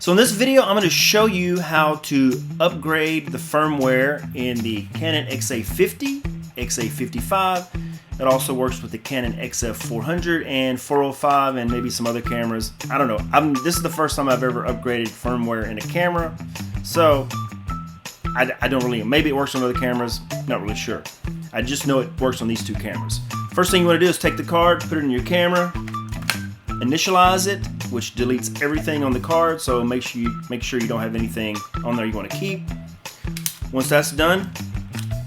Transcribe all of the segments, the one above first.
So in this video, I'm going to show you how to upgrade the firmware in the Canon XA50, XA55. It also works with the Canon XF400 and 405 and maybe some other cameras. I don't know. This is the first time I've ever upgraded firmware in a camera. So I don't really know. Maybe it works on other cameras. Not really sure. I just know it works on these two cameras. First thing you want to do is take the card, put it in your camera, initialize it, which deletes everything on the card, so make sure you don't have anything on there you want to keep. Once that's done,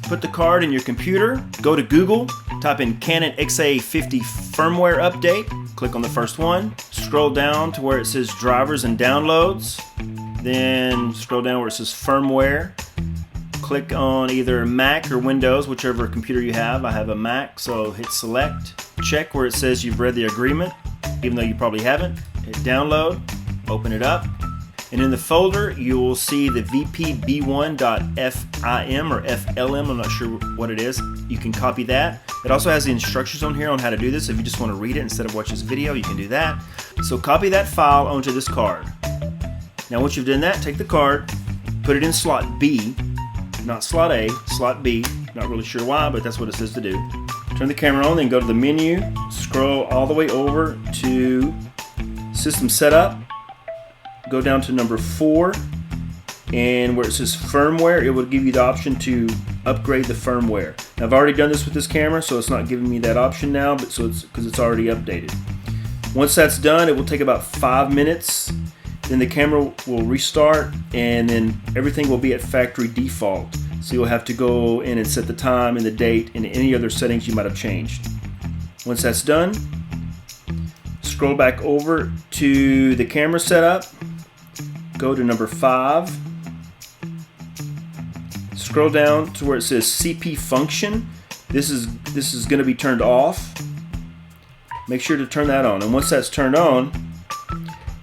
put the card in your computer, go to Google, type in Canon XA50 firmware update, click on the first one, scroll down to where it says drivers and downloads, then scroll down where it says firmware, click on either Mac or Windows, whichever computer you have. I have a Mac, so hit select, check where it says you've read the agreement, even though you probably haven't. Hit download, open it up, and in the folder you will see the vpb1.fim or FLM, I'm not sure what it is. You can copy that. It also has the instructions on here on how to do this. If you just want to read it instead of watch this video, you can do that. So copy that file onto this card. Now once you've done that, take the card, put it in slot B, not slot A, slot B. Not really sure why, but that's what it says to do. Turn the camera on, then go to the menu, scroll all the way over to System Setup, go down to number 4, and where it says Firmware, it will give you the option to upgrade the firmware. Now, I've already done this with this camera, so it's not giving me that option now, but because it's already updated. Once that's done, it will take about 5 minutes. Then the camera will restart, and then everything will be at factory default. So you'll have to go in and set the time and the date and any other settings you might have changed. Once that's done, scroll back over to the camera setup, go to number 5, scroll down to where it says CP function. This is going to be turned off. Make sure to turn that on, and once that's turned on,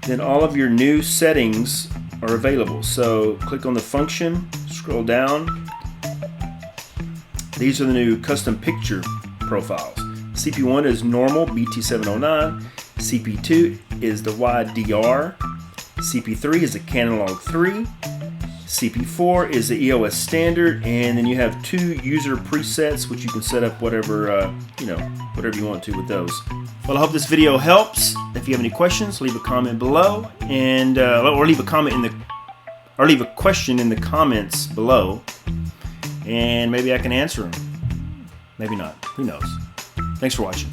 then all of your new settings are available. So click on the function, scroll down. These are the new custom picture profiles. CP1 is normal BT709. CP2 is the YDR. CP3 is the Canon Log 3. CP4 is the EOS standard, and then you have 2 user presets, which you can set up whatever whatever you want to with those. Well, I hope this video helps. If you have any questions, leave a comment below, and or leave a question in the comments below, and maybe I can answer them. Maybe not. Who knows? Thanks for watching.